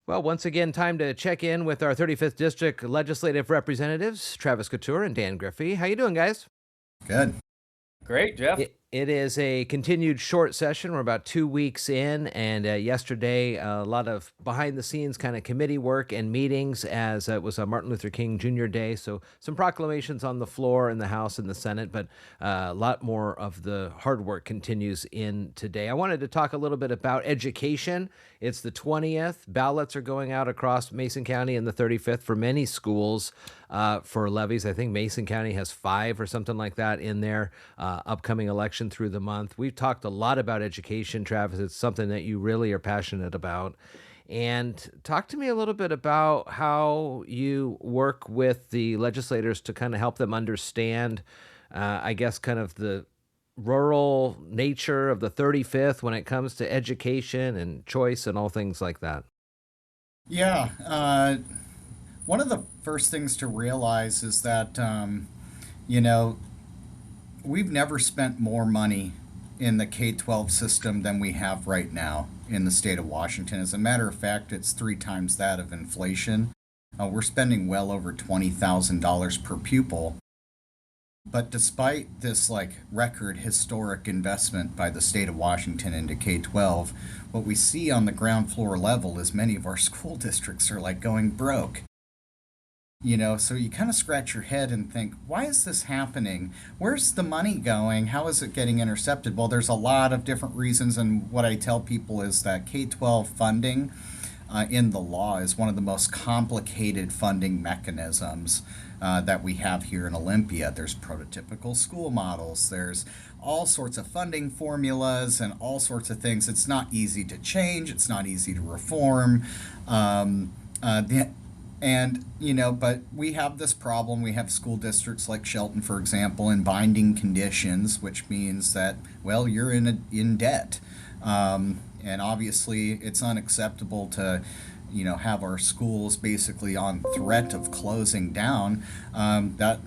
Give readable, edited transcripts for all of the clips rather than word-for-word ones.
Well, once again, time to check in with our 35th District Legislative Representatives, Travis Couture and Dan Griffey. How you doing, guys? Good. Great, Jeff. It is a continued short session. We're about 2 weeks in, and yesterday, a lot of behind the scenes kind of committee work and meetings as it was a Martin Luther King Jr. Day. So, some proclamations on the floor in the House and the Senate, but a lot more of the hard work continues in today. I wanted to talk a little bit about education. It's the 20th. Ballots are going out across Mason County and the 35th for many schools for levies. I think Mason County has 5 or something like that in their upcoming election through the month. We've talked a lot about education, Travis. It's something that you really are passionate about. And talk to me a little bit about how you work with the legislators to kind of help them understand, I guess, kind of the rural nature of the 35th when it comes to education and choice and all things like that. Yeah. One of the first things to realize is that, you know, we've never spent more money in the K 12 system than we have right now in the state of Washington. As a matter of fact, it's 3 times that of inflation. We're spending well over $20,000 per pupil. But despite this record historic investment by the state of Washington into K 12, what we see on the ground floor level is many of our school districts are going broke. So you kind of scratch your head and think, why is this happening? Where's the money going? How is it getting intercepted? Well, there's a lot of different reasons, and what I tell people is that K 12 funding in the law is one of the most complicated funding mechanisms that we have here in Olympia. There's prototypical school models, there's all sorts of funding formulas and all sorts of things. It's not easy to change, it's not easy to reform. But we have this problem. We have school districts like Shelton, for example, in binding conditions, which means that, well, you're in debt. And obviously, it's unacceptable to, have our schools basically on threat of closing down. That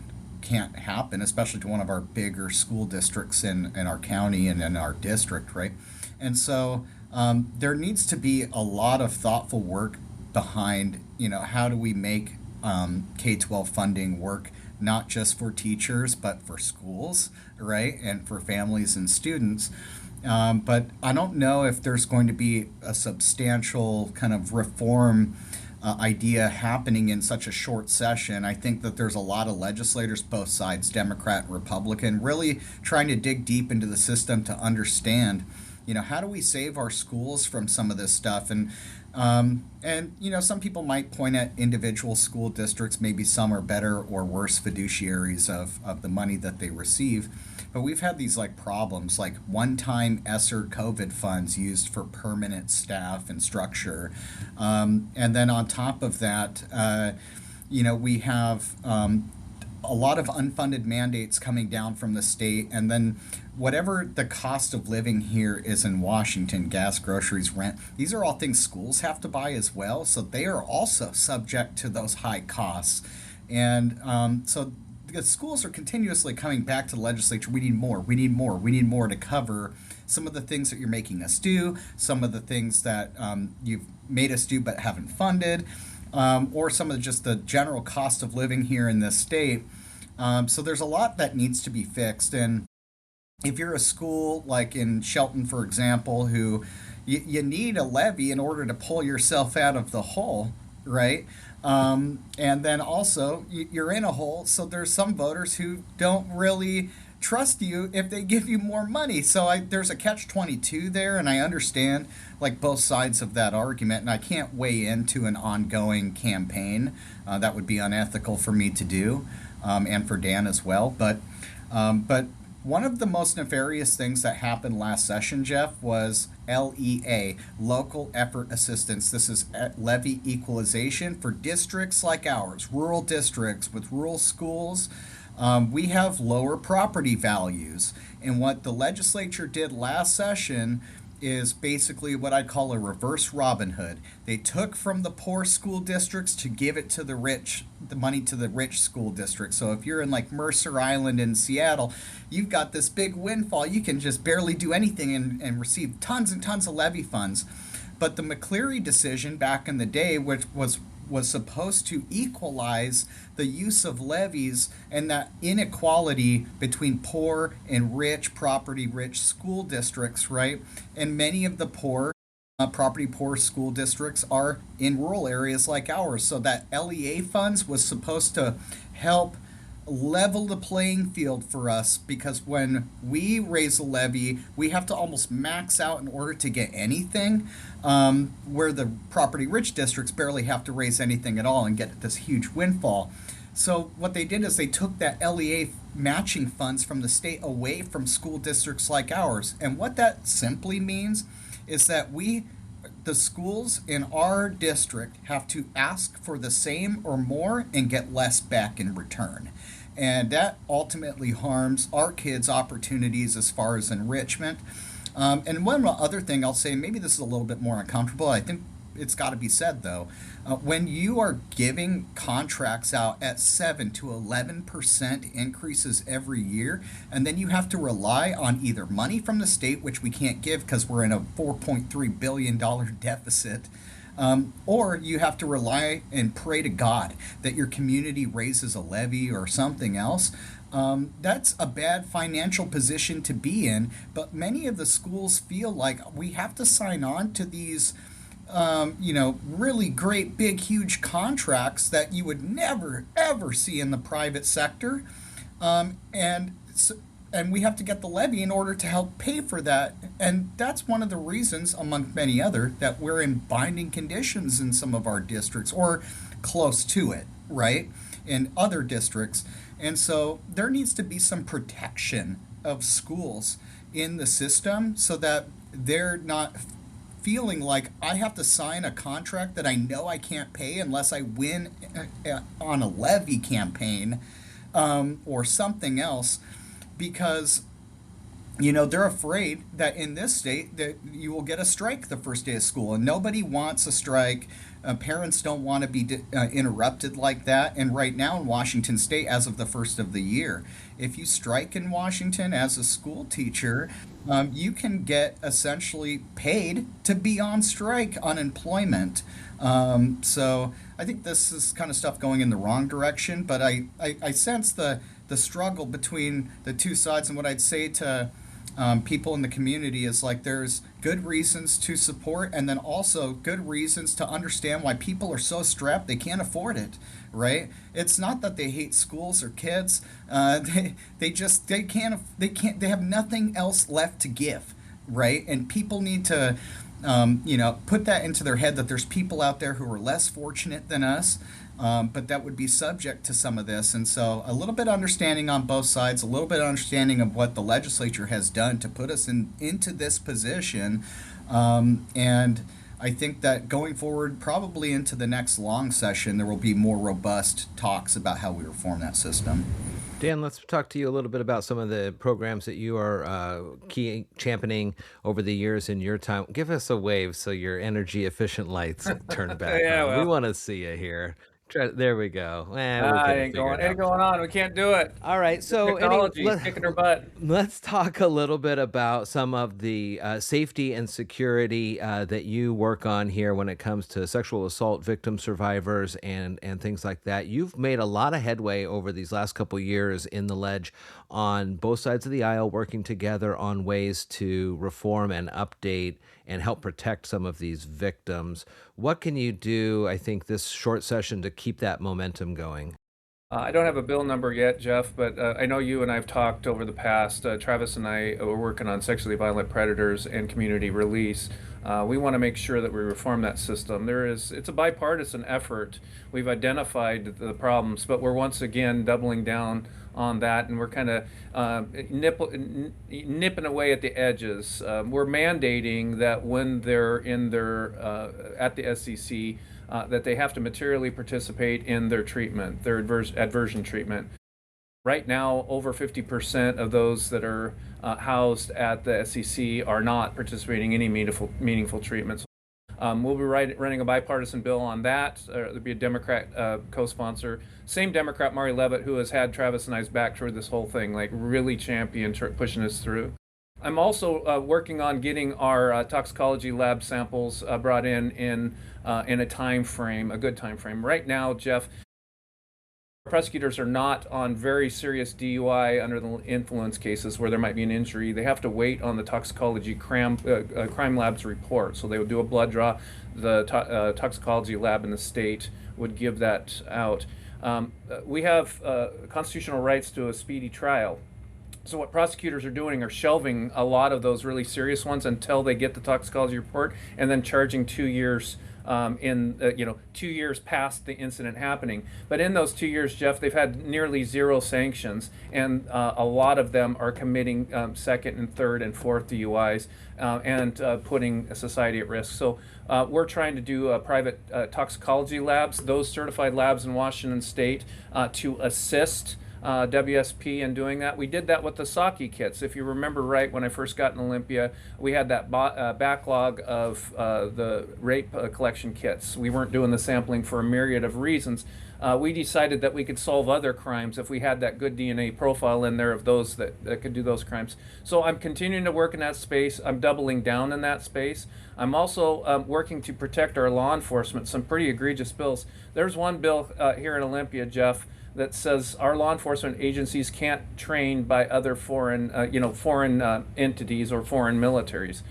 can't happen, especially to one of our bigger school districts in our county and in our district, right? And so there needs to be a lot of thoughtful work behind, how do we make K-12 funding work not just for teachers, but for schools, right? And for families and students. But I don't know if there's going to be a substantial kind of reform idea happening in such a short session. I think that there's a lot of legislators, both sides, Democrat and Republican, really trying to dig deep into the system to understand, how do we save our schools from some of this stuff? Some people might point at individual school districts. Maybe some are better or worse fiduciaries of the money that they receive. But we've had these problems, like one-time ESSER COVID funds used for permanent staff and structure. And then on top of that, we have a lot of unfunded mandates coming down from the state, and then whatever the cost of living here is in Washington, gas, groceries, rent, these are all things schools have to buy as well, so they are also subject to those high costs. And so the schools are continuously coming back to the legislature. We need more, we need more, we need more to cover some of the things that you're making us do, some of the things that you've made us do but haven't funded, or some of just the general cost of living here in this state. So there's a lot that needs to be fixed. And if you're a school like in Shelton, for example, who you need a levy in order to pull yourself out of the hole, right? And then also you're in a hole, so there's some voters who don't really trust you if they give you more money. So there's a catch-22 there, and I understand both sides of that argument, and I can't weigh into an ongoing campaign. That would be unethical for me to do, and for Dan as well. But one of the most nefarious things that happened last session, Jeff, was LEA, Local Effort Assistance. This is levy equalization for districts like ours, rural districts with rural schools. We have lower property values. And what the legislature did last session is basically what I call a reverse Robin Hood. They took from the poor school districts to give it to the rich, the money to the rich school districts. So if you're in Mercer Island in Seattle, you've got this big windfall. You can just barely do anything and receive tons and tons of levy funds. But the McCleary decision back in the day, which was supposed to equalize the use of levies and that inequality between poor and rich, property rich school districts, right? And many of the property poor school districts are in rural areas like ours. So that LEA funds was supposed to help level the playing field for us, because when we raise a levy, we have to almost max out in order to get anything, where the property rich districts barely have to raise anything at all and get this huge windfall. So what they did is they took that LEA matching funds from the state away from school districts like ours. And what that simply means is that the schools in our district have to ask for the same or more and get less back in return. And that ultimately harms our kids' opportunities as far as enrichment. And one other thing I'll say, maybe this is a little bit more uncomfortable. I think it's got to be said though. When you are giving contracts out at 7 to 11% increases every year, and then you have to rely on either money from the state, which we can't give because we're in a $4.3 billion deficit, or you have to rely and pray to God that your community raises a levy or something else. That's a bad financial position to be in. But many of the schools feel like we have to sign on to these, really great, big, huge contracts that you would never, ever see in the private sector. And we have to get the levy in order to help pay for that. And that's one of the reasons, among many other, that we're in binding conditions in some of our districts, or close to it, right? In other districts. And so there needs to be some protection of schools in the system so that they're not feeling like I have to sign a contract that I know I can't pay unless I win on a levy campaign, or something else, because they're afraid that in this state that you will get a strike the first day of school, and nobody wants a strike. Parents don't want to be interrupted like that. And right now in Washington State, as of the first of the year, if you strike in Washington as a school teacher, you can get essentially paid to be on strike, unemployment. So I think this is kind of stuff going in the wrong direction, but I sense the struggle between the two sides. And what I'd say to people in the community is like there's good reasons to support, and then also good reasons to understand why people are so strapped they can't afford it, right? It's not that they hate schools or kids. They have nothing else left to give, right? And people need to put that into their head that there's people out there who are less fortunate than us, but that would be subject to some of this. And so a little bit of understanding on both sides, a little bit of understanding of what the legislature has done to put us into this position. And I think that going forward, probably into the next long session, there will be more robust talks about how we reform that system. Dan, let's talk to you a little bit about some of the programs that you are championing over the years in your time. Give us a wave so your energy efficient lights turn back Yeah, on. We well, want to see you here. There we go. We couldn't figure it ain't out. going on. We can't do it. All right. The So technology's kicking her butt. let's talk a little bit about some of the safety and security that you work on here when it comes to sexual assault victim survivors and things like that. You've made a lot of headway over these last couple years in the ledge on both sides of the aisle, working together on ways to reform and update and help protect some of these victims. What can you do, I think, this short session to keep that momentum going? I don't have a bill number yet, Jeff, but I know you and I have talked over the past. Travis and I are working on sexually violent predators and community release. We want to make sure that we reform that system. It's a bipartisan effort. We've identified the problems, but we're once again doubling down on that, and we're kind of nipping away at the edges. We're mandating that when they're in at the SEC, that they have to materially participate in their treatment, their adversion treatment. Right now, over 50% of those that are housed at the SEC are not participating in any meaningful treatments. We'll be running a bipartisan bill on that. There'll be a Democrat co-sponsor. Same Democrat, Mari Levitt, who has had Travis and I's back toward this whole thing, like really pushing us through. I'm also working on getting our toxicology lab samples brought in a time frame, a good time frame. Right now, Jeff, prosecutors are not on very serious DUI under the influence cases where there might be an injury. They have to wait on the toxicology crime lab's report. So they would do a blood draw. The toxicology lab in the state would give that out. We have constitutional rights to a speedy trial. So what prosecutors are doing are shelving a lot of those really serious ones until they get the toxicology report, and then charging 2 years 2 years past the incident happening. But in those 2 years, Jeff, they've had nearly zero sanctions, and a lot of them are committing second and third and fourth DUIs and putting society at risk. So we're trying to do private toxicology labs, those certified labs in Washington State, to assist WSP in doing that. We did that with the sake kits. If you remember right, when I first got in Olympia, we had that backlog of the rape collection kits. We weren't doing the sampling for a myriad of reasons. We decided that we could solve other crimes if we had that good DNA profile in there of those that could do those crimes. So I'm continuing to work in that space. I'm doubling down in that space. I'm also working to protect our law enforcement, some pretty egregious bills. There's one bill here in Olympia, Jeff, that says our law enforcement agencies can't train by other foreign entities or foreign militaries.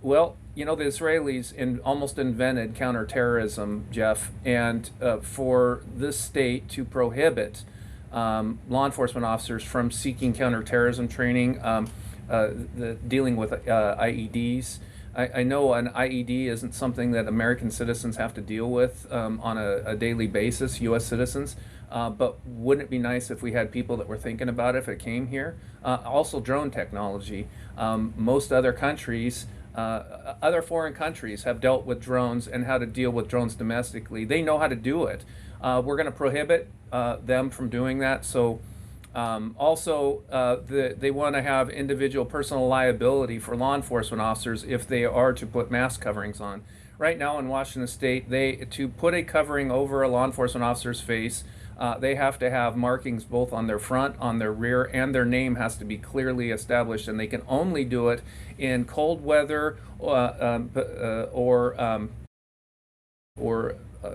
Well, the Israelis almost invented counterterrorism, Jeff, and for this state to prohibit law enforcement officers from seeking counterterrorism training, dealing with IEDs. I know an IED isn't something that American citizens have to deal with on a daily basis, U.S. citizens. But wouldn't it be nice if we had people that were thinking about it if it came here? Also, drone technology. Most other countries, other foreign countries have dealt with drones and how to deal with drones domestically. They know how to do it. We're going to prohibit them from doing that. So they want to have individual personal liability for law enforcement officers if they are to put mask coverings on. Right now in Washington State, to put a covering over a law enforcement officer's face, they have to have markings both on their front, on their rear, and their name has to be clearly established. And they can only do it in cold weather or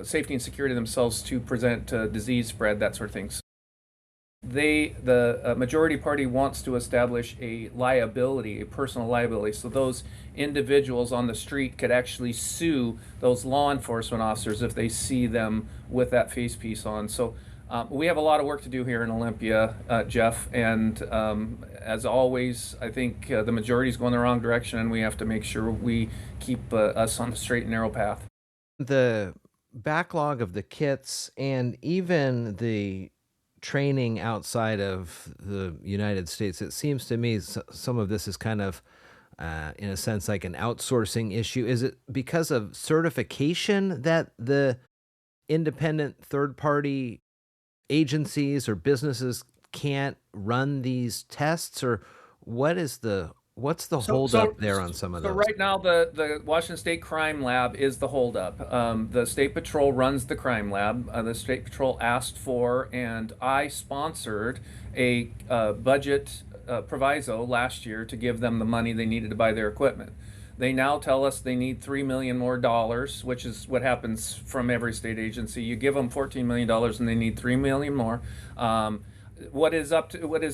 safety and security themselves to prevent disease spread, that sort of thing. The majority party wants to establish a liability, a personal liability, so those individuals on the street could actually sue those law enforcement officers if they see them with that face piece on. So we have a lot of work to do here in Olympia, Jeff, and as always, I think the majority is going the wrong direction, and we have to make sure we keep us on the straight and narrow path. The backlog of the kits and even the training outside of the United States, it seems to me some of this is kind of, in a sense, like an outsourcing issue. Is it because of certification that the independent third-party agencies or businesses can't run these tests, or what's the holdup there on some of those? So right now, the Washington State Crime Lab is the holdup. The State Patrol runs the crime lab. The State Patrol asked for, and I sponsored a budget proviso last year to give them the money they needed to buy their equipment. They now tell us they need $3 million more, which is what happens from every state agency. You give them $14 million and they need $3 million more. What is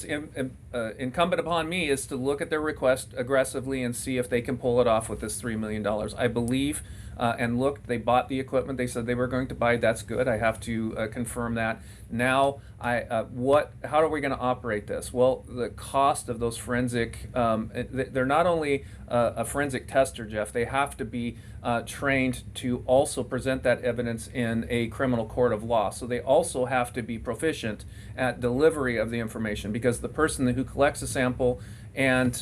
incumbent upon me is to look at their request aggressively and see if they can pull it off with this $3 million. I believe, and look, they bought the equipment they said they were going to buy. That's good. I have to confirm that. Now, how are we going to operate this? Well, the cost of those forensic, they're not only a forensic tester, Jeff, they have to be trained to also present that evidence in a criminal court of law. So they also have to be proficient at delivery of the information, because the person who collects a sample and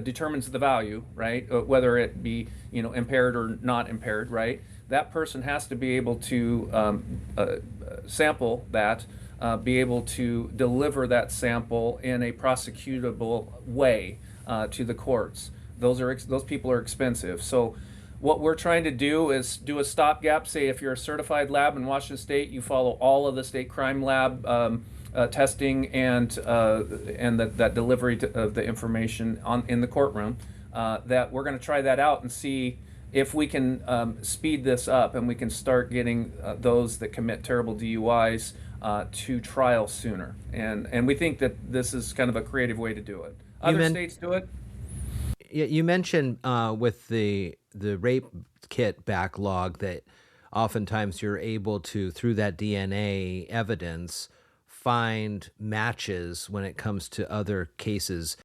determines the value, right, whether it be impaired or not impaired, right, that person has to be able to sample that, be able to deliver that sample in a prosecutable way to the courts. Those people are expensive. So what we're trying to do is do a stopgap. Say if you're a certified lab in Washington State, you follow all of the state crime lab testing and that delivery of the information in the courtroom. That we're going to try that out and see if we can speed this up and we can start getting those that commit terrible DUIs to trial sooner. And we think that this is kind of a creative way to do it. Other states do it. You mentioned with the rape kit backlog that oftentimes you're able to, through that DNA evidence, find matches when it comes to other cases.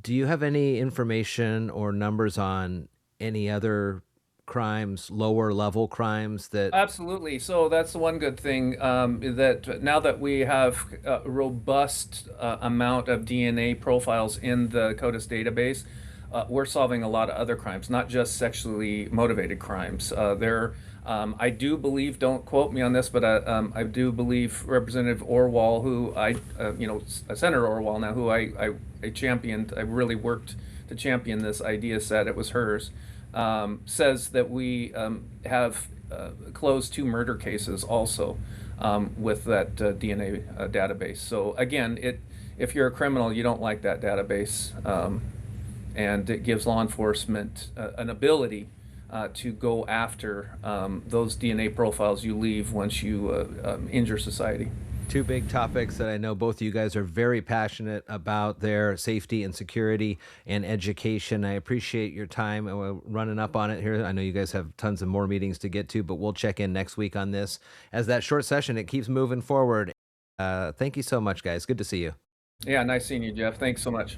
Do you have any information or numbers on any other crimes, lower level crimes that? Absolutely. So that's the one good thing, that now that we have a robust amount of DNA profiles in the CODIS database, we're solving a lot of other crimes, not just sexually motivated crimes. I do believe, don't quote me on this, but I do believe Representative Orwell, who Senator Orwell now, who I championed, I really worked to champion this idea set, it was hers, says that we have closed 2 murder cases also with that DNA database. So again, if you're a criminal, you don't like that database, and it gives law enforcement an ability to go after those DNA profiles you leave once you injure society. 2 big topics that I know both of you guys are very passionate about: their safety and security and education. I appreciate your time. We're running up on it here. I know you guys have tons of more meetings to get to, but we'll check in next week on this as that short session, it keeps moving forward. Thank you so much, guys. Good to see you. Yeah, nice seeing you, Jeff. Thanks so much.